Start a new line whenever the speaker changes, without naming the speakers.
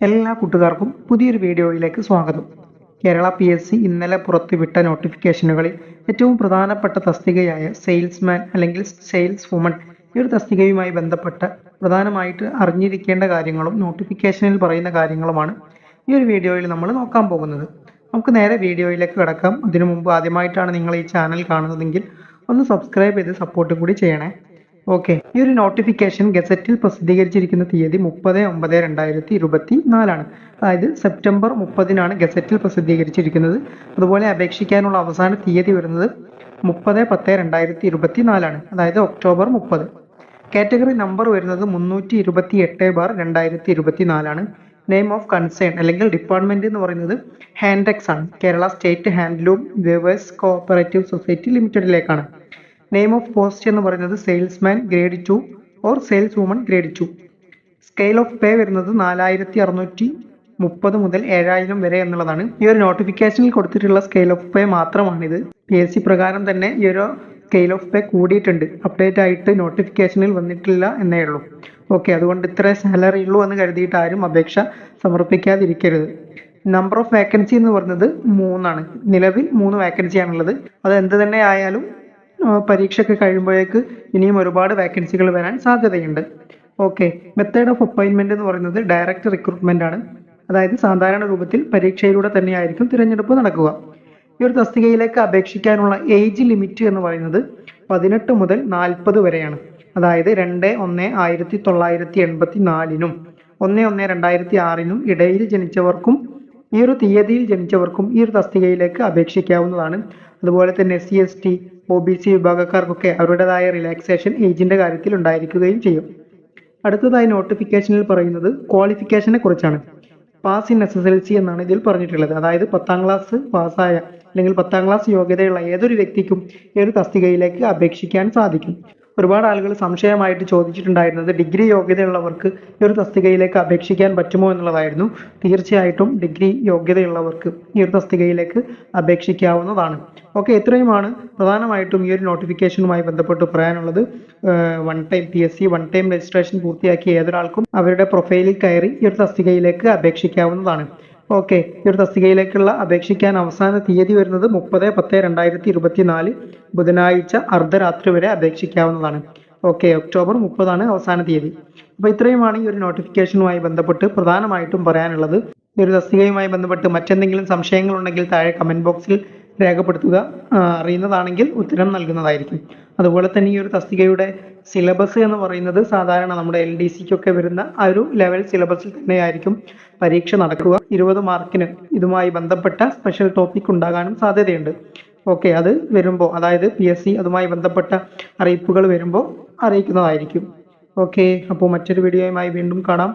എല്ലാ കൂട്ടുകാർക്കും പുതിയൊരു വീഡിയോയിലേക്ക് സ്വാഗതം. കേരള PSC ഇന്നലെ പുറത്തുവിട്ട നോട്ടിഫിക്കേഷനുകളിൽ ഏറ്റവും പ്രധാനപ്പെട്ട തസ്തികയായ സെയിൽസ്മാൻ അല്ലെങ്കിൽ സെയിൽസ് വുമൺ ഈ ഒരു തസ്തികയുമായി ബന്ധപ്പെട്ട പ്രധാനമായിട്ട് അറിഞ്ഞിരിക്കേണ്ട കാര്യങ്ങളും നോട്ടിഫിക്കേഷനിൽ പറയുന്ന കാര്യങ്ങളുമാണ് ഈ ഒരു വീഡിയോയിൽ നമ്മൾ നോക്കാൻ പോകുന്നത്. നമുക്ക് നേരെ വീഡിയോയിലേക്ക് കടക്കാം. അതിനു മുമ്പ് ആദ്യമായിട്ടാണ് നിങ്ങൾ ഈ ചാനൽ കാണുന്നതെങ്കിൽ ഒന്ന് സബ്സ്ക്രൈബ് ചെയ്ത് സപ്പോർട്ടും കൂടി ചെയ്യണേ. ഓക്കെ, ഈ ഒരു നോട്ടിഫിക്കേഷൻ ഗസറ്റിൽ പ്രസിദ്ധീകരിച്ചിരിക്കുന്ന തീയതി 30/9/2024 അതായത് സെപ്റ്റംബർ 30 ഗസറ്റിൽ പ്രസിദ്ധീകരിച്ചിരിക്കുന്നത്. അതുപോലെ അപേക്ഷിക്കാനുള്ള അവസാന തീയതി വരുന്നത് 30/10/2024 അതായത് ഒക്ടോബർ 30. കാറ്റഗറി നമ്പർ വരുന്നത് 328/2024. നെയിം ഓഫ് കൺസേൺ അല്ലെങ്കിൽ ഡിപ്പാർട്ട്മെന്റ് എന്ന് പറയുന്നത് ഹാൻഡെക്സ് ആണ്. Kerala state handloom weavers cooperative society ലിമിറ്റഡിലേക്കാണ്. നെയിം ഓഫ് പോസ്റ്റ് എന്ന് പറയുന്നത് salesman grade 2 or saleswoman grade 2. Scale of pay വരുന്നത് 4630 മുതൽ 7000 വരെ എന്നുള്ളതാണ്. ഈ ഒരു നോട്ടിഫിക്കേഷനിൽ കൊടുത്തിട്ടുള്ള സ്കെയിൽ ഓഫ് പേ മാത്രമാണിത്. PSC പ്രകാരം തന്നെ ഈ ഒരു സ്കെയിൽ ഓഫ് പേ കൂടിയിട്ടുണ്ട്. അപ്ഡേറ്റ് ആയിട്ട് നോട്ടിഫിക്കേഷനിൽ വന്നിട്ടില്ല എന്നേ ഉള്ളൂ. ഓക്കെ, അതുകൊണ്ട് ഇത്ര സാലറി ഉള്ളൂ എന്ന് കരുതിയിട്ട് ആരും അപേക്ഷ സമർപ്പിക്കാതിരിക്കരുത്. നമ്പർ ഓഫ് വേക്കൻസി എന്ന് പറയുന്നത് 3 ആണ്. നിലവിൽ 3 വേക്കൻസിയാണുള്ളത്. അത് എന്ത് തന്നെ ആയാലും പരീക്ഷയ്ക്ക് കഴിയുമ്പോഴേക്ക് ഇനിയും ഒരുപാട് വേക്കൻസികൾ വരാൻ സാധ്യതയുണ്ട്. ഓക്കെ, മെത്തേഡ് ഓഫ് അപ്പോയിൻമെന്റ് എന്ന് പറയുന്നത് ഡയറക്റ്റ് റിക്രൂട്ട്മെന്റ് ആണ്. അതായത് സാധാരണ രൂപത്തിൽ പരീക്ഷയിലൂടെ തന്നെയായിരിക്കും തിരഞ്ഞെടുപ്പ് നടക്കുക. ഈ ഒരു തസ്തികയിലേക്ക് അപേക്ഷിക്കാനുള്ള ഏജ് ലിമിറ്റ് എന്ന് പറയുന്നത് 18 മുതൽ 40 വരെയാണ്. അതായത് 2/1/1984 1/1/2006 ഇടയിൽ ജനിച്ചവർക്കും ഈ ഒരു തീയതിയിൽ ജനിച്ചവർക്കും ഈ ഒരു തസ്തികയിലേക്ക് അപേക്ഷിക്കാവുന്നതാണ്. അതുപോലെ തന്നെ SC/ST OBC വിഭാഗക്കാർക്കൊക്കെ അവരുടേതായ റിലാക്സേഷൻ ഏജിന്റെ കാര്യത്തിൽ ഉണ്ടായിരിക്കുകയും ചെയ്യും. അടുത്തതായി നോട്ടിഫിക്കേഷനിൽ പറയുന്നത് ക്വാളിഫിക്കേഷനെ കുറിച്ചാണ്. പാസ് ഇൻ SSLC എന്നാണ് ഇതിൽ പറഞ്ഞിട്ടുള്ളത്. അതായത് 10ാം ക്ലാസ് പാസ്സായ അല്ലെങ്കിൽ 10ാം ക്ലാസ് യോഗ്യതയുള്ള ഏതൊരു വ്യക്തിക്കും ഈ ഒരു തസ്തികയിലേക്ക് അപേക്ഷിക്കാൻ സാധിക്കും. ഒരുപാട് ആളുകൾ സംശയമായിട്ട് ചോദിച്ചിട്ടുണ്ടായിരുന്നത് ഡിഗ്രി യോഗ്യതയുള്ളവർക്ക് ഈ ഒരു തസ്തികയിലേക്ക് അപേക്ഷിക്കാൻ പറ്റുമോ എന്നുള്ളതായിരുന്നു. തീർച്ചയായിട്ടും ഡിഗ്രി യോഗ്യതയുള്ളവർക്ക് ഈ ഒരു തസ്തികയിലേക്ക് അപേക്ഷിക്കാവുന്നതാണ്. ഓക്കെ, ഇത്രയുമാണ് പ്രധാനമായിട്ടും ഈ ഒരു നോട്ടിഫിക്കേഷനുമായി ബന്ധപ്പെട്ട് പറയാനുള്ളത്. PSC വൺ ടൈം രജിസ്ട്രേഷൻ പൂർത്തിയാക്കിയ ഏതൊരാൾക്കും അവരുടെ പ്രൊഫൈലിൽ കയറി ഈ ഒരു തസ്തികയിലേക്ക് അപേക്ഷിക്കാവുന്നതാണ്. ഓക്കെ, ഈ ഒരു തസ്തികയിലേക്കുള്ള അപേക്ഷിക്കാൻ അവസാന തീയതി വരുന്നത് 30/10/2024 ബുധനാഴ്ച അർദ്ധരാത്രി വരെ അപേക്ഷിക്കാവുന്നതാണ്. ഓക്കെ, ഒക്ടോബർ 30 അവസാന തീയതി. അപ്പോൾ ഇത്രയുമാണ് ഈ ഒരു നോട്ടിഫിക്കേഷനുമായി ബന്ധപ്പെട്ട് പ്രധാനമായിട്ടും പറയാനുള്ളത്. ഈ ഒരു തസ്തികയുമായി ബന്ധപ്പെട്ട് മറ്റെന്തെങ്കിലും സംശയങ്ങൾ ഉണ്ടെങ്കിൽ താഴെ കമന്റ് ബോക്സിൽ രേഖപ്പെടുത്തുക. അറിയുന്നതാണെങ്കിൽ ഉത്തരം നൽകുന്നതായിരിക്കും. അതുപോലെ തന്നെ ഈ ഒരു തസ്തികയുടെ സിലബസ് എന്ന് പറയുന്നത് സാധാരണ നമ്മുടെ LDCക്കൊക്കെ വരുന്ന ആ ഒരു ലെവൽ സിലബസിൽ തന്നെയായിരിക്കും പരീക്ഷ നടക്കുക. 20 മാർക്കിന് ഇതുമായി ബന്ധപ്പെട്ട സ്പെഷ്യൽ ടോപ്പിക് ഉണ്ടാകാനും സാധ്യതയുണ്ട്. ഓക്കെ, അത് വരുമ്പോൾ അതായത് PSC അതുമായി ബന്ധപ്പെട്ട അറിയിപ്പുകൾ വരുമ്പോൾ അറിയിക്കുന്നതായിരിക്കും. ഓക്കെ, അപ്പോൾ മറ്റൊരു വീഡിയോയുമായി വീണ്ടും കാണാം.